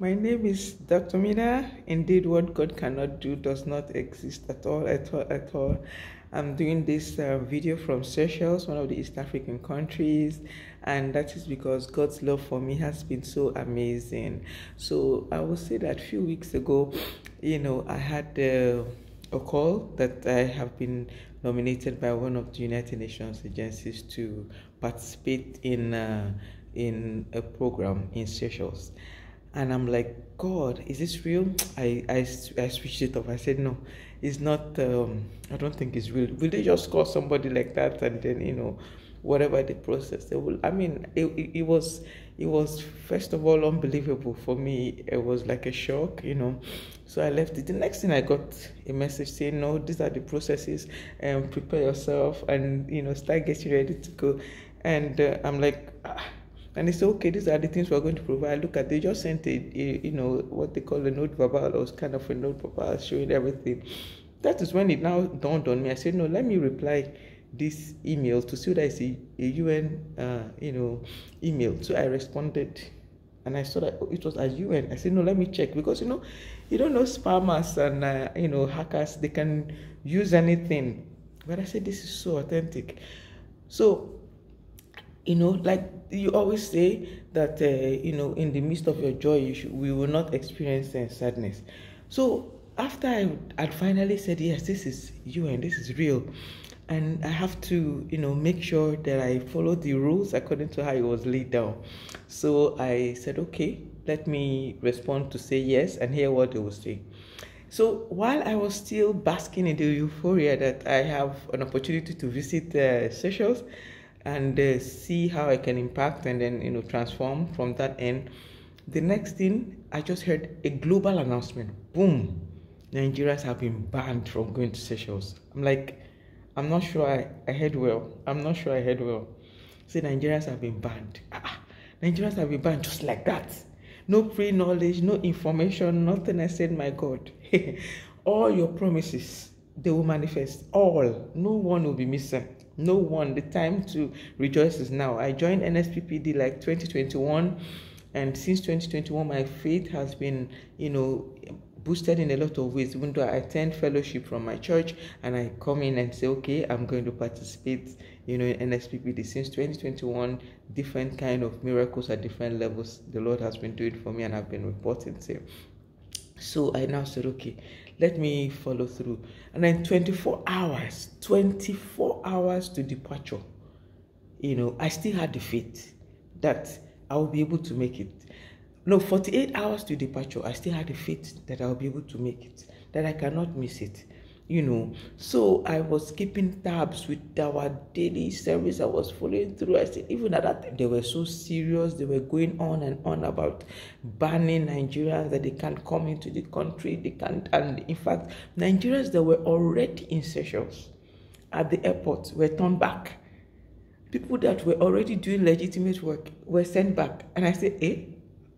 My name is Dr. Mina. Indeed, what God cannot do does not exist at all, at all, at all. I'm doing this video from Seychelles, one of the East African countries, and that is because God's love for me has been so amazing. So I will say that a few weeks ago, I had a call that I have been nominated by one of the United Nations agencies to participate in a program in Seychelles. And I'm like, God, is this real? I switched it off. I said, no, it's not. I don't think it's real. Will they just call somebody like that and then, whatever the process? They will. I mean, it was first of all unbelievable for me. It was like a shock. So I left it. The next thing I got a message saying, no, these are the processes, and prepare yourself, and start getting ready to go. And I'm like. And they say, okay, these are the things we're going to provide. Look at, they just sent what they call a note verbal, or kind of a note verbal showing everything. That is when it now dawned on me. I said, no, let me reply this email to see that it's a UN, email. So I responded, and I saw that it was a UN. I said, no, let me check, because you don't know spammers and hackers. They can use anything. But I said, this is so authentic. So like you always say that in the midst of your joy we will not experience sadness. So after I'd finally said, yes, this is you and this is real, and I have to make sure that I follow the rules according to how it was laid down. So I said, okay, let me respond to say yes and hear what they will say. So while I was still basking in the euphoria that I have an opportunity to visit Seychelles and see how I can impact and then transform from that end, the next thing I just heard a global announcement. Boom! Nigerians have been banned from going to Seychelles. I'm like, I'm not sure I heard well. I'm not sure I heard well. Say Nigerians have been banned. Nigerians have been banned just like that. No pre-knowledge, no information, nothing. I said, my God, all your promises, they will manifest. All. No one will be missing. No one. The time to rejoice is now. I joined NSPPD like 2021, and since 2021, my faith has been, boosted in a lot of ways. Even though I attend fellowship from my church and I come in and say, okay, I'm going to participate, in NSPPD. Since 2021, different kind of miracles at different levels the Lord has been doing for me, and I've been reporting to. So I now said, okay, let me follow through. And then 24 hours to departure, I still had the faith that I will be able to make it. No, 48 hours to departure, I still had the faith that I'll be able to make it, that I cannot miss it. So I was keeping tabs with our daily service. I was following through. I said, even at that time, they were so serious. They were going on and on about banning Nigerians, that they can't come into the country. They can't. And in fact, Nigerians that were already in Seychelles at the airport were turned back. People that were already doing legitimate work were sent back. And I said,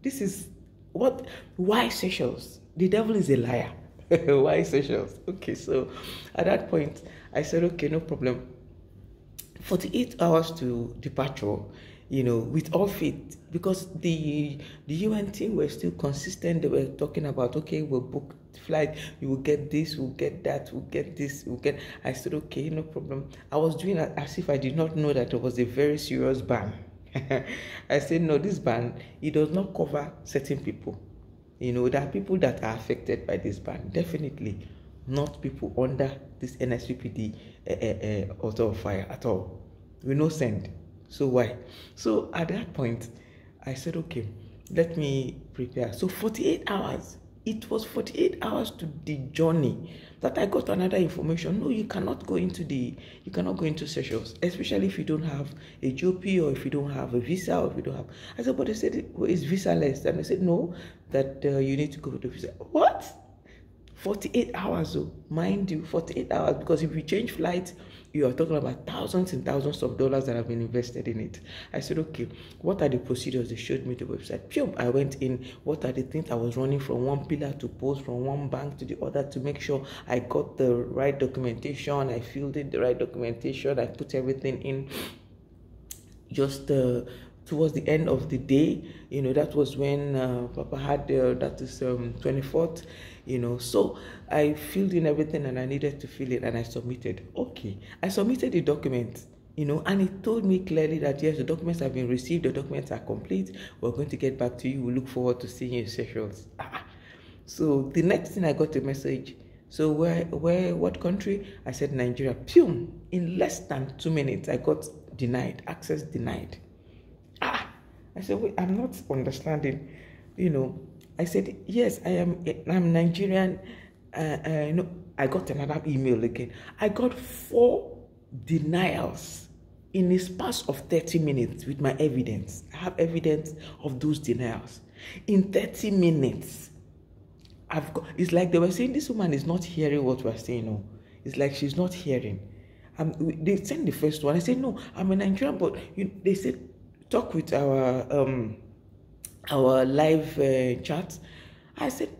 this is what? Why Seychelles? The devil is a liar. Why Seychelles? Okay, so at that point, I said, okay, no problem. 48 hours to departure, with all faith, because the UN team were still consistent. They were talking about, okay, we'll book flight, you will get this, we'll get that, we'll get this, we'll get. I said, okay, no problem. I was doing it as if I did not know that it was a very serious ban. I said, no, this ban, it does not cover certain people. There are people that are affected by this ban. Definitely not people under this NSPPD author of fire at all. We no send. So why? So at that point, I said, okay, let me prepare. So 48 hours. It was 48 hours to the journey that I got another information. No, you cannot go into Seychelles, especially if you don't have a GOP, or if you don't have a visa, or if you don't have. I said, but they said it's visa-less. And I said, no, that you need to go to visa. What? 48 hours, mind you, 48 hours, because if you change flights, you are talking about thousands and thousands of dollars that have been invested in it. I said, okay, what are the procedures? They showed me the website. I went in. What are the things? I was running from one pillar to post, from one bank to the other, to make sure I got the right documentation. I filled in the right documentation. I put everything in. Just towards the end of the day. That was when Papa had that is 24th. So I filled in everything and I needed to fill it, and I submitted. Okay, I submitted the document. And it told me clearly that yes, the documents have been received, the documents are complete. We're going to get back to you. We look forward to seeing you in Seychelles. So the next thing, I got a message. So what country? I said Nigeria. Pum! In less than 2 minutes, I got denied, access denied. I said, wait, I'm not understanding. I said, yes, I'm Nigerian. I got another email again. I got 4 denials in a span of 30 minutes with my evidence. I have evidence of those denials. In 30 minutes, it's like they were saying this woman is not hearing what we're saying. No, it's like she's not hearing. They sent the first one. I said, no, I'm a Nigerian, but they said, talk with our live chat. I said,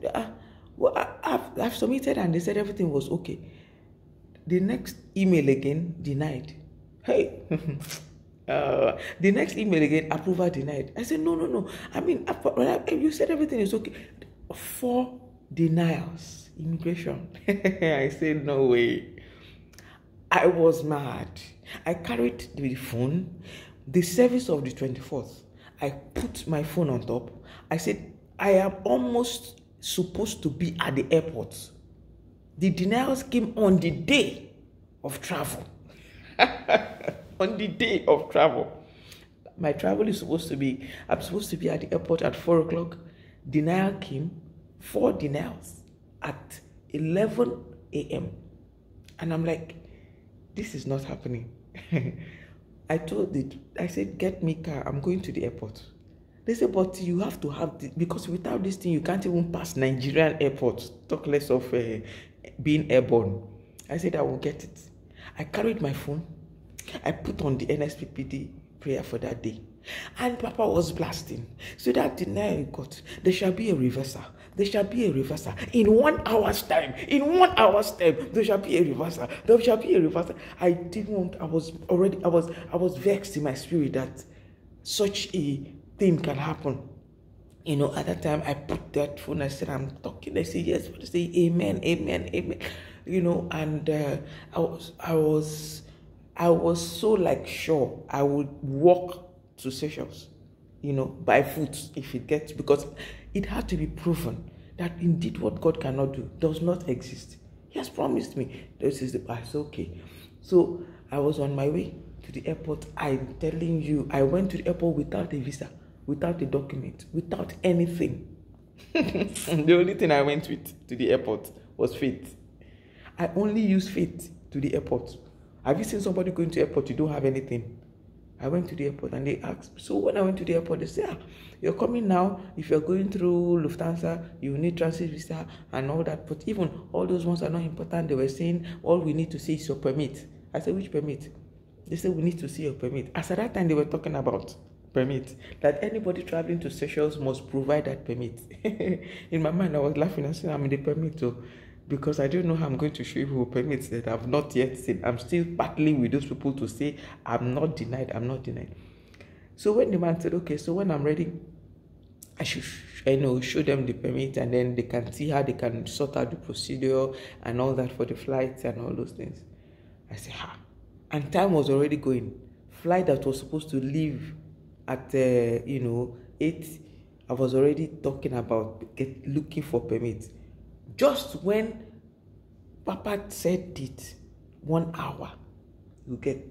I've submitted, and they said everything was okay. The next email again, denied. Hey, the next email again, approval denied. I said, no. I mean, you said everything is okay. 4 denials, immigration. I said, no way. I was mad. I carried the phone, the service of the 24th. I put my phone on top. I said, I am almost supposed to be at the airport. The denials came on the day of travel. On the day of travel. My travel is supposed to be, I'm supposed to be at the airport at 4 o'clock. Denial came, 4 denials at 11 a.m. And I'm like, this is not happening. I said, get me car, I'm going to the airport. They said, but you have to have this, because without this thing, you can't even pass Nigerian airports, talk less of being airborne. I said, I will get it. I carried my phone. I put on the NSPPD prayer for that day. And Papa was blasting. So that denial got, there shall be a reversal. There shall be a reversal. In 1 hour's time. In 1 hour's time, there shall be a reversal. There shall be a reversal. I didn't want, I was vexed in my spirit that such a thing can happen. At that time, I put that phone, I said, I'm talking. They say, yes, they say, amen, amen, amen. And I was so like sure I would walk to Seychelles, by foot if it gets, because it had to be proven that indeed what God cannot do does not exist. He has promised me. This is the past. Okay. So I was on my way to the airport. I'm telling you, I went to the airport without a visa, without a document, without anything. The only thing I went with to the airport was faith. I only use faith to the airport. Have you seen somebody going to the airport, you don't have anything? I went to the airport and they asked. So when I went to the airport, they said, you're coming now. If you're going through Lufthansa, you need transit visa and all that. But even all those ones are not important. They were saying, all we need to see is your permit. I said, which permit? They said, we need to see your permit. As at that time, they were talking about permit. That anybody traveling to Seychelles must provide that permit. In my mind, I was laughing. I said, I'm in the permit too. Because I don't know how I'm going to show you who permits that I've not yet seen. I'm still battling with those people to say, I'm not denied, I'm not denied. So when the man said, okay, so when I'm ready, I should, show them the permit, and then they can see how they can sort out the procedure and all that for the flights and all those things. I said, and time was already going. Flight that was supposed to leave at, 8, I was already talking about looking for permits. Just when Papa said it, 1 hour, you get,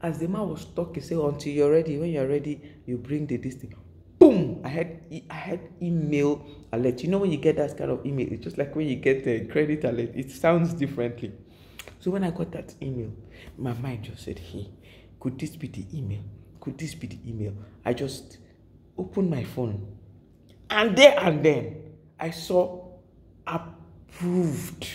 as the man was talking, say, until you're ready, when you're ready, you bring the thing. Boom! I had email alert. When you get that kind of email, it's just like when you get a credit alert, it sounds differently. So when I got that email, my mind just said, hey, could this be the email? Could this be the email? I just opened my phone, and there and then, I saw approved.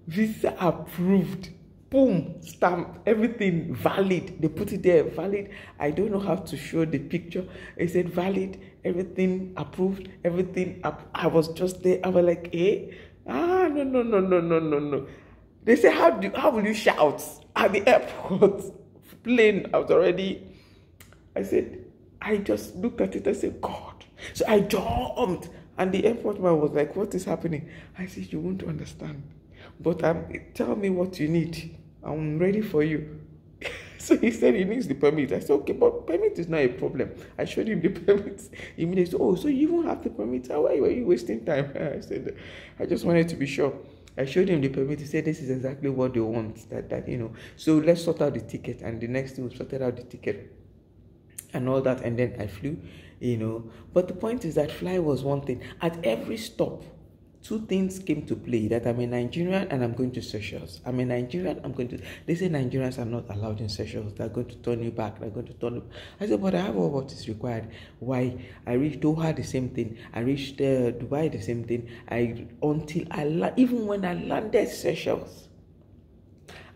Visa approved. Boom, stamp, everything valid. They put it there, valid. I don't know how to show the picture. It said valid, everything approved, everything I was just there. I was like, no. They say, how will you shout at the airport plane, I said, I just looked at it, I said, God. So I jumped, and the airport man was like, what is happening? I said, you won't understand, but tell me what you need. I'm ready for you. So he said he needs the permit. I said, okay, but permit is not a problem. I showed him the permit. Immediately, oh, so you even have the permit? Why were you wasting time? I said, I just wanted to be sure. I showed him the permit. He said, this is exactly what they want. So let's sort out the ticket. And the next thing, we sorted out the ticket and all that. And then I flew. But the point is that fly was one thing. At every stop, two things came to play, that I'm a Nigerian and I'm going to Seychelles. I'm a Nigerian, they say Nigerians are not allowed in Seychelles. They're going to turn you back. I said, but I have all what is required. Why? I reached Doha, the same thing. I reached Dubai, the same thing. Even when I landed Seychelles,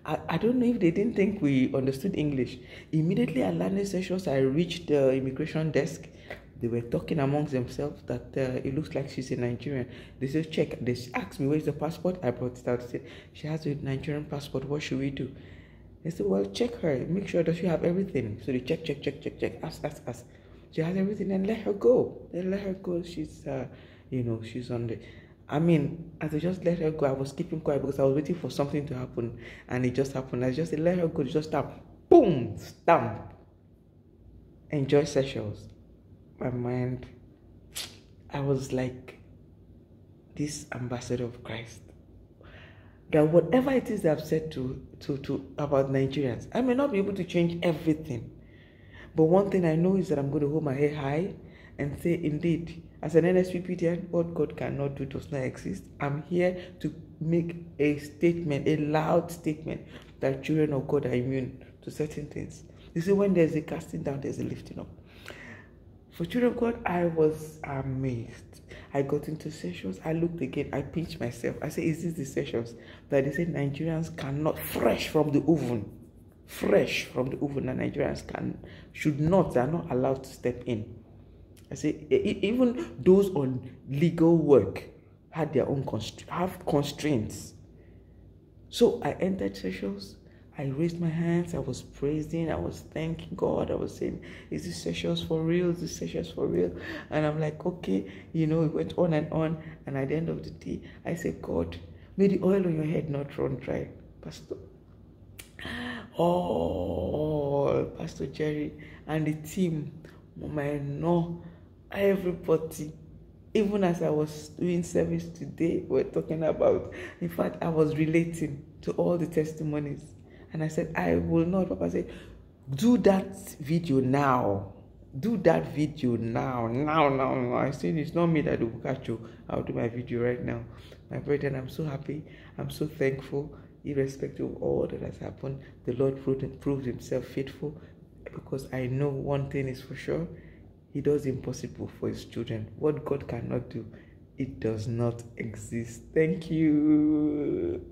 I don't know if they didn't think we understood English. Immediately I landed Seychelles, I reached the immigration desk. They were talking amongst themselves that it looks like she's a Nigerian. They said, check. They asked me, where's the passport? I brought it out. They said, she has a Nigerian passport. What should we do? They said, well, check her. Make sure that she have everything. So they check. Ask. She has everything, and let her go. Then let her go. She's, she's on the... as I just let her go, I was keeping quiet because I was waiting for something to happen. And it just happened. I just said, let her go. Just stamp. Boom! Stamp. Enjoy Seychelles. My mind, I was like this ambassador of Christ, that whatever it is that I've said to about Nigerians, I may not be able to change everything, but one thing I know is that I'm going to hold my head high and say, indeed, as an NSPPTN, what God cannot do does not exist. I'm here to make a statement, a loud statement, that children of God are immune to certain things. You see, when there's a casting down, there's a lifting up. For children of God, I was amazed. I got into Seychelles. I looked again. I pinched myself. I said, is this the Seychelles that they say Nigerians cannot, fresh from the oven, and Nigerians they are not allowed to step in. I say, even those on legal work had their own constraints. So I entered Seychelles. I raised my hands, I was praising, I was thanking God, I was saying, is this Seychelles for real? Is this Seychelles for real? And I'm like, okay, it went on, and at the end of the day, I said, God, may the oil on your head not run dry, Pastor. Oh, Pastor Jerry and the team, everybody, even as I was doing service today, we're talking about, in fact, I was relating to all the testimonies. And I said, I will not. Papa said, do that video now. Do that video now. Now. I said, it's not me that will catch you. I'll do my video right now. My brethren, I'm so happy. I'm so thankful. Irrespective of all that has happened, the Lord proved himself faithful, because I know one thing is for sure. He does the impossible for his children. What God cannot do, it does not exist. Thank you.